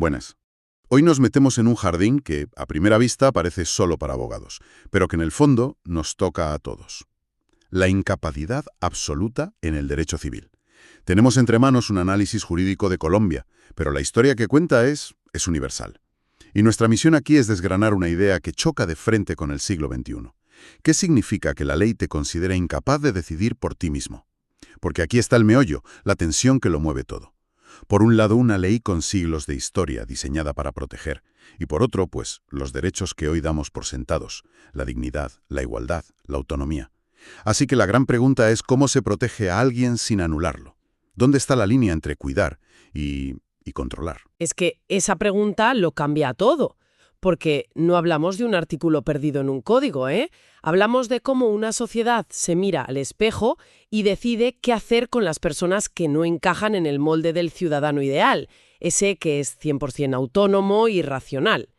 Buenas. Hoy nos metemos en un jardín que, a primera vista, parece solo para abogados, pero que en el fondo nos toca a todos. La incapacidad absoluta en el derecho civil. Tenemos entre manos un análisis jurídico de Colombia, pero la historia que cuenta es universal. Y nuestra misión aquí es desgranar una idea que choca de frente con el siglo XXI. ¿Qué significa que la ley te considere incapaz de decidir por ti mismo? Porque aquí está el meollo, la tensión que lo mueve todo. Por un lado, una ley con siglos de historia diseñada para proteger, y por otro, pues, los derechos que hoy damos por sentados, la dignidad, la igualdad, la autonomía. Así que la gran pregunta es cómo se protege a alguien sin anularlo. ¿Dónde está la línea entre cuidar y controlar? Es que esa pregunta lo cambia todo, porque no hablamos de un artículo perdido en un código, ¿eh? Hablamos de cómo una sociedad se mira al espejo y decide qué hacer con las personas que no encajan en el molde del ciudadano ideal, ese que es 100% autónomo y racional.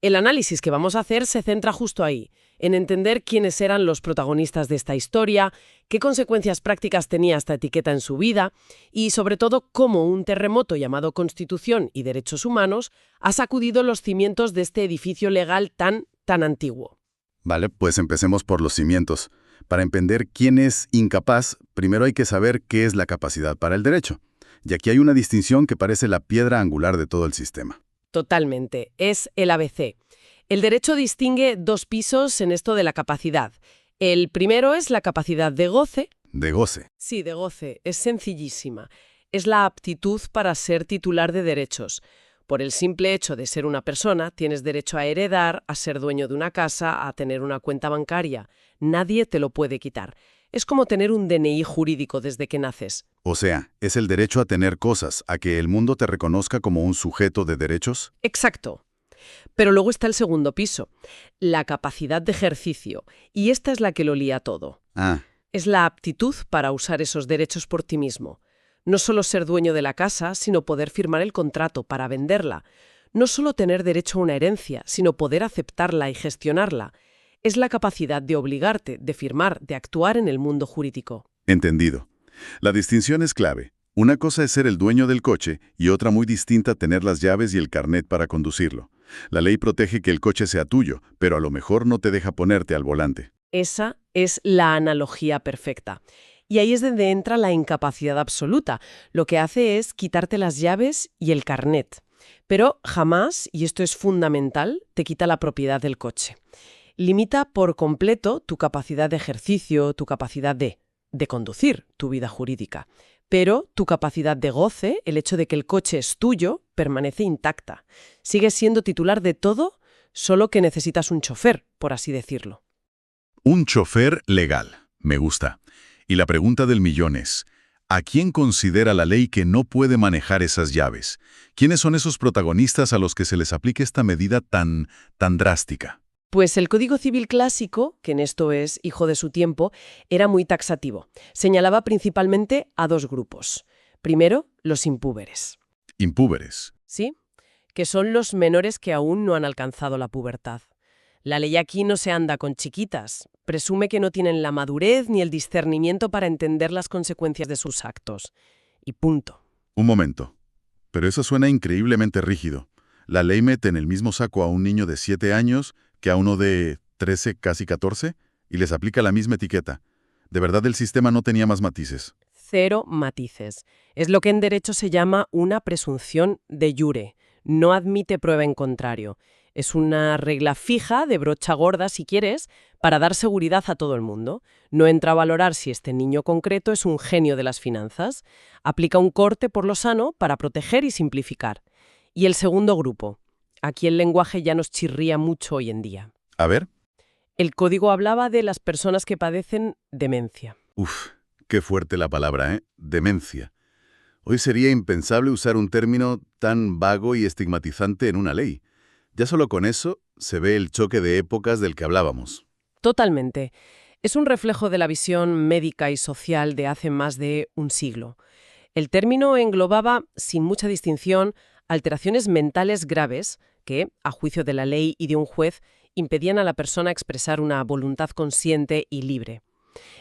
El análisis que vamos a hacer se centra justo ahí, en entender quiénes eran los protagonistas de esta historia, qué consecuencias prácticas tenía esta etiqueta en su vida y, sobre todo, cómo un terremoto llamado Constitución y Derechos Humanos ha sacudido los cimientos de este edificio legal tan antiguo. Vale, pues empecemos por los cimientos. Para entender quién es incapaz, primero hay que saber qué es la capacidad para el derecho. Y aquí hay una distinción que parece la piedra angular de todo el sistema. Totalmente. Es el ABC. El derecho distingue dos pisos en esto de la capacidad. El primero es la capacidad de goce. De goce. Sí, de goce. Es sencillísima. Es la aptitud para ser titular de derechos. Por el simple hecho de ser una persona, tienes derecho a heredar, a ser dueño de una casa, a tener una cuenta bancaria. Nadie te lo puede quitar. Es como tener un DNI jurídico desde que naces. O sea, es el derecho a tener cosas, a que el mundo te reconozca como un sujeto de derechos. Exacto. Pero luego está el segundo piso, la capacidad de ejercicio, y esta es la que lo lía todo. Es la aptitud para usar esos derechos por ti mismo. No solo ser dueño de la casa, sino poder firmar el contrato para venderla. No solo tener derecho a una herencia, sino poder aceptarla y gestionarla. Es la capacidad de obligarte, de firmar, de actuar en el mundo jurídico. Entendido. La distinción es clave. Una cosa es ser el dueño del coche y otra muy distinta tener las llaves y el carnet para conducirlo. La ley protege que el coche sea tuyo, pero a lo mejor no te deja ponerte al volante. Esa es la analogía perfecta. Y ahí es donde entra la incapacidad absoluta. Lo que hace es quitarte las llaves y el carnet. Pero jamás, y esto es fundamental, te quita la propiedad del coche. Limita por completo tu capacidad de ejercicio, tu capacidad de conducir tu vida jurídica. Pero tu capacidad de goce, el hecho de que el coche es tuyo, permanece intacta. Sigues siendo titular de todo, solo que necesitas un chofer, por así decirlo. Un chofer legal. Me gusta. Y la pregunta del millón es, ¿a quién considera la ley que no puede manejar esas llaves? ¿Quiénes son esos protagonistas a los que se les aplique esta medida tan drástica? Pues el Código Civil clásico, que en esto es hijo de su tiempo, era muy taxativo. Señalaba principalmente a dos grupos. Primero, los impúberes. Impúberes. ¿Sí? Que son los menores que aún no han alcanzado la pubertad. La ley aquí no se anda con chiquitas. Presume que no tienen la madurez ni el discernimiento para entender las consecuencias de sus actos. Y punto. Un momento. Pero eso suena increíblemente rígido. La ley mete en el mismo saco a un niño de 7 años que a uno de 13, casi 14, y les aplica la misma etiqueta. ¿De verdad el sistema no tenía más matices? Cero matices. Es lo que en derecho se llama una presunción de jure. No admite prueba en contrario. Es una regla fija, de brocha gorda si quieres, para dar seguridad a todo el mundo. No entra a valorar si este niño concreto es un genio de las finanzas. Aplica un corte por lo sano para proteger y simplificar. Y el segundo grupo. Aquí el lenguaje ya nos chirría mucho hoy en día. A ver. El código hablaba de las personas que padecen demencia. Uf, qué fuerte la palabra, ¿eh? Demencia. Hoy sería impensable usar un término tan vago y estigmatizante en una ley. Ya solo con eso se ve el choque de épocas del que hablábamos. Totalmente. Es un reflejo de la visión médica y social de hace más de un siglo. El término englobaba, sin mucha distinción, alteraciones mentales graves que, a juicio de la ley y de un juez, impedían a la persona expresar una voluntad consciente y libre.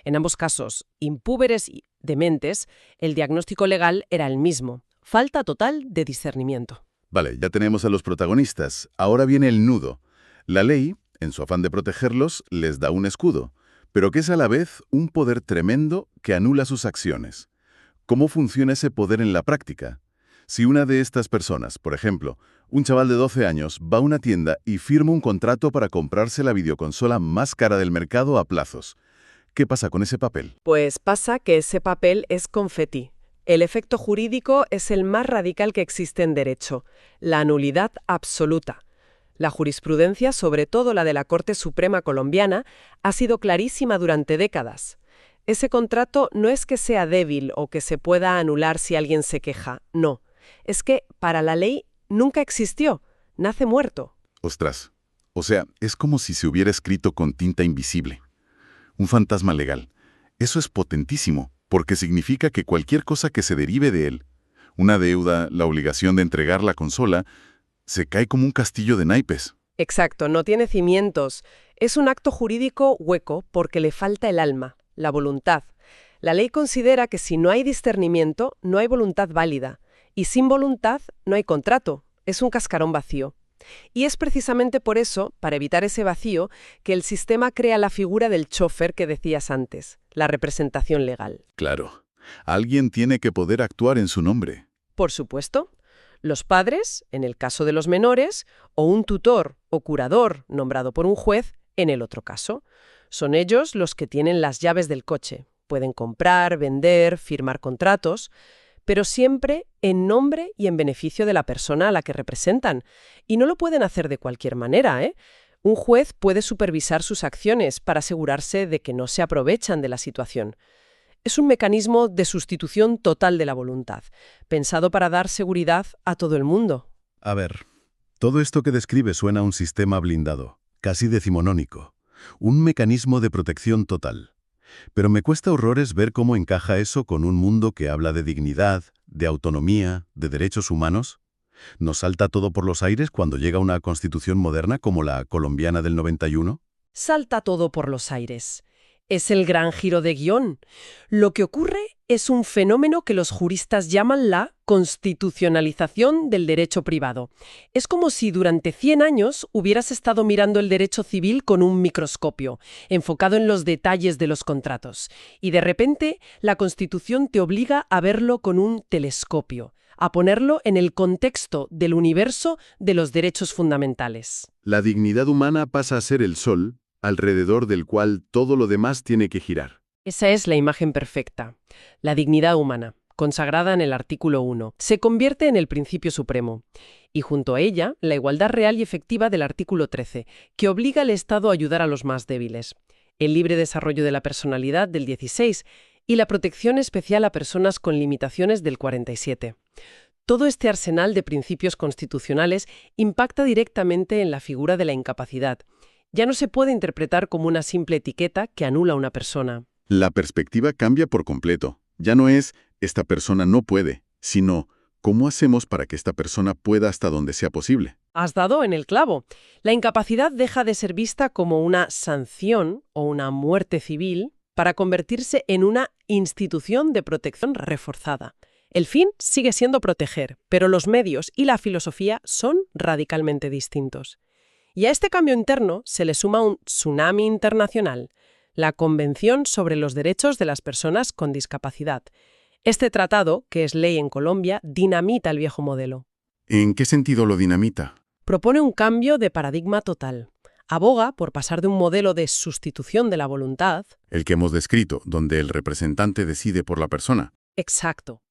En ambos casos, impúberes y dementes, el diagnóstico legal era el mismo: falta total de discernimiento. Vale, ya tenemos a los protagonistas. Ahora viene el nudo. La ley, en su afán de protegerlos, les da un escudo, pero que es a la vez un poder tremendo que anula sus acciones. ¿Cómo funciona ese poder en la práctica? Si una de estas personas, por ejemplo, un chaval de 12 años, va a una tienda y firma un contrato para comprarse la videoconsola más cara del mercado a plazos, ¿qué pasa con ese papel? Pues pasa que ese papel es confeti. El efecto jurídico es el más radical que existe en derecho, la nulidad absoluta. La jurisprudencia, sobre todo la de la Corte Suprema colombiana, ha sido clarísima durante décadas. Ese contrato no es que sea débil o que se pueda anular si alguien se queja, no. Es que para la ley nunca existió, nace muerto. Ostras, o sea, es como si se hubiera escrito con tinta invisible. Un fantasma legal. Eso es potentísimo, porque significa que cualquier cosa que se derive de él, una deuda, la obligación de entregar la consola, se cae como un castillo de naipes. Exacto, no tiene cimientos. Es un acto jurídico hueco porque le falta el alma, la voluntad. La ley considera que si no hay discernimiento, no hay voluntad válida. Y sin voluntad, no hay contrato. Es un cascarón vacío. Y es precisamente por eso, para evitar ese vacío, que el sistema crea la figura del chofer que decías antes, la representación legal. Claro, alguien tiene que poder actuar en su nombre. Por supuesto, los padres, en el caso de los menores, o un tutor o curador nombrado por un juez, en el otro caso. Son ellos los que tienen las llaves del coche. Pueden comprar, vender, firmar contratos, pero siempre en nombre y en beneficio de la persona a la que representan. Y no lo pueden hacer de cualquier manera, ¿eh? Un juez puede supervisar sus acciones para asegurarse de que no se aprovechan de la situación. Es un mecanismo de sustitución total de la voluntad, pensado para dar seguridad a todo el mundo. A ver, todo esto que describe suena a un sistema blindado, casi decimonónico, un mecanismo de protección total. Pero me cuesta horrores ver cómo encaja eso con un mundo que habla de dignidad, de autonomía, de derechos humanos. ¿Nos salta todo por los aires cuando llega una constitución moderna como la colombiana del 91? Salta todo por los aires. Es el gran giro de guión. Lo que ocurre es un fenómeno que los juristas llaman la constitucionalización del derecho privado. Es como si durante 100 años hubieras estado mirando el derecho civil con un microscopio, enfocado en los detalles de los contratos. Y de repente, la Constitución te obliga a verlo con un telescopio, a ponerlo en el contexto del universo de los derechos fundamentales. La dignidad humana pasa a ser el sol, alrededor del cual todo lo demás tiene que girar. Esa es la imagen perfecta. La dignidad humana, consagrada en el artículo 1, se convierte en el principio supremo. Y junto a ella, la igualdad real y efectiva del artículo 13, que obliga al Estado a ayudar a los más débiles. El libre desarrollo de la personalidad del 16 y la protección especial a personas con limitaciones del 47. Todo este arsenal de principios constitucionales impacta directamente en la figura de la incapacidad. Ya no se puede interpretar como una simple etiqueta que anula a una persona. La perspectiva cambia por completo. Ya no es «esta persona no puede», sino «¿cómo hacemos para que esta persona pueda hasta donde sea posible?». Has dado en el clavo. La incapacidad deja de ser vista como una sanción o una muerte civil para convertirse en una institución de protección reforzada. El fin sigue siendo proteger, pero los medios y la filosofía son radicalmente distintos. Y a este cambio interno se le suma un tsunami internacional, la Convención sobre los Derechos de las Personas con Discapacidad. Este tratado, que es ley en Colombia, dinamita el viejo modelo. ¿En qué sentido lo dinamita? Propone un cambio de paradigma total. Aboga por pasar de un modelo de sustitución de la voluntad, El que hemos descrito, donde el representante decide por la persona. exacto,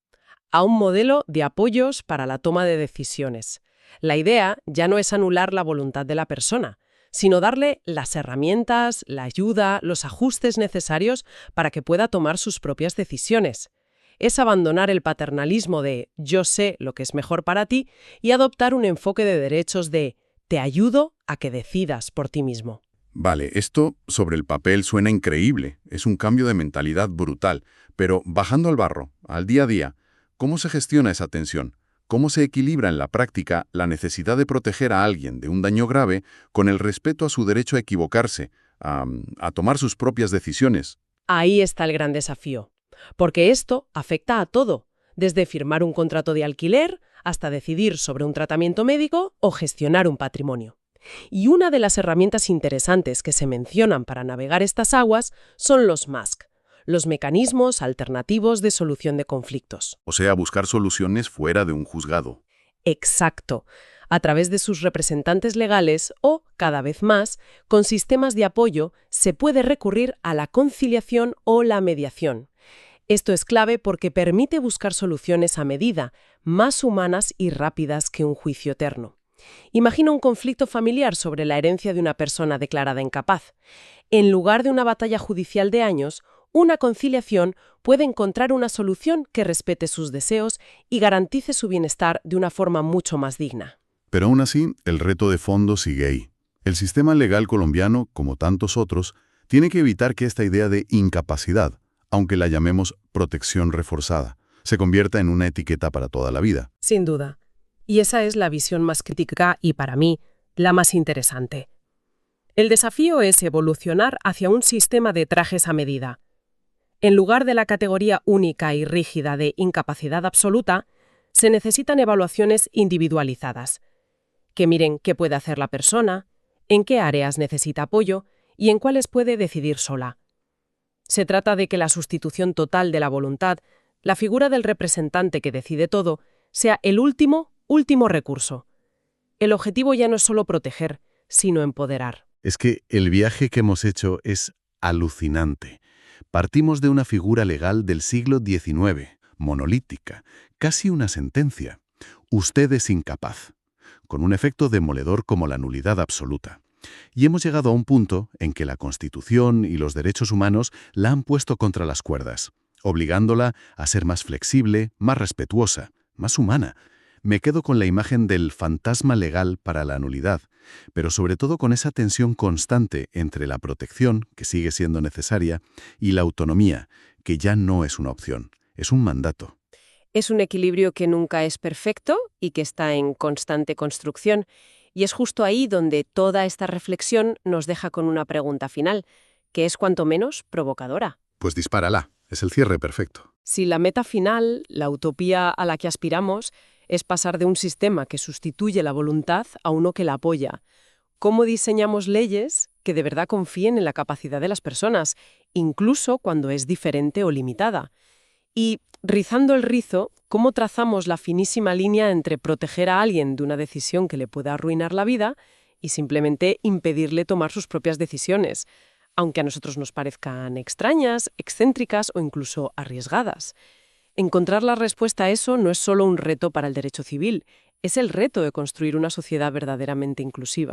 a un modelo de apoyos para la toma de decisiones. La idea ya no es anular la voluntad de la persona, sino darle las herramientas, la ayuda, los ajustes necesarios para que pueda tomar sus propias decisiones. Es abandonar el paternalismo de «yo sé lo que es mejor para ti» y adoptar un enfoque de derechos de «te ayudo a que decidas por ti mismo». Vale, esto sobre el papel suena increíble, es un cambio de mentalidad brutal, pero bajando al barro, al día a día, ¿cómo se gestiona esa tensión? ¿Cómo se equilibra en la práctica la necesidad de proteger a alguien de un daño grave con el respeto a su derecho a equivocarse, a tomar sus propias decisiones? Ahí está el gran desafío, porque esto afecta a todo, desde firmar un contrato de alquiler hasta decidir sobre un tratamiento médico o gestionar un patrimonio. Y una de las herramientas interesantes que se mencionan para navegar estas aguas son los MASC, los mecanismos alternativos de solución de conflictos. O sea, buscar soluciones fuera de un juzgado. Exacto, a través de sus representantes legales o, cada vez más, con sistemas de apoyo, se puede recurrir a la conciliación o la mediación. Esto es clave porque permite buscar soluciones a medida, más humanas y rápidas que un juicio eterno. Imagina un conflicto familiar sobre la herencia de una persona declarada incapaz. En lugar de una batalla judicial de años, una conciliación puede encontrar una solución que respete sus deseos y garantice su bienestar de una forma mucho más digna. Pero aún así, el reto de fondo sigue ahí. El sistema legal colombiano, como tantos otros, tiene que evitar que esta idea de incapacidad, aunque la llamemos protección reforzada, se convierta en una etiqueta para toda la vida. Sin duda. Y esa es la visión más crítica y, para mí, la más interesante. El desafío es evolucionar hacia un sistema de trajes a medida. En lugar de la categoría única y rígida de incapacidad absoluta, se necesitan evaluaciones individualizadas, que miren qué puede hacer la persona, en qué áreas necesita apoyo y en cuáles puede decidir sola. Se trata de que la sustitución total de la voluntad, la figura del representante que decide todo, sea el último recurso. El objetivo ya no es solo proteger, sino empoderar. Es que el viaje que hemos hecho es alucinante. Partimos de una figura legal del siglo XIX, monolítica, casi una sentencia. Usted es incapaz, con un efecto demoledor como la nulidad absoluta. Y hemos llegado a un punto en que la Constitución y los derechos humanos la han puesto contra las cuerdas, obligándola a ser más flexible, más respetuosa, más humana. Me quedo con la imagen del fantasma legal para la nulidad, pero sobre todo con esa tensión constante entre la protección, que sigue siendo necesaria, y la autonomía, que ya no es una opción, es un mandato. Es un equilibrio que nunca es perfecto y que está en constante construcción. Y es justo ahí donde toda esta reflexión nos deja con una pregunta final, que es cuanto menos provocadora. Pues dispárala, es el cierre perfecto. Si la meta final, la utopía a la que aspiramos, es pasar de un sistema que sustituye la voluntad a uno que la apoya, ¿cómo diseñamos leyes que de verdad confíen en la capacidad de las personas, incluso cuando es diferente o limitada? Y, rizando el rizo, ¿cómo trazamos la finísima línea entre proteger a alguien de una decisión que le pueda arruinar la vida y simplemente impedirle tomar sus propias decisiones, aunque a nosotros nos parezcan extrañas, excéntricas o incluso arriesgadas? Encontrar la respuesta a eso no es solo un reto para el derecho civil, es el reto de construir una sociedad verdaderamente inclusiva.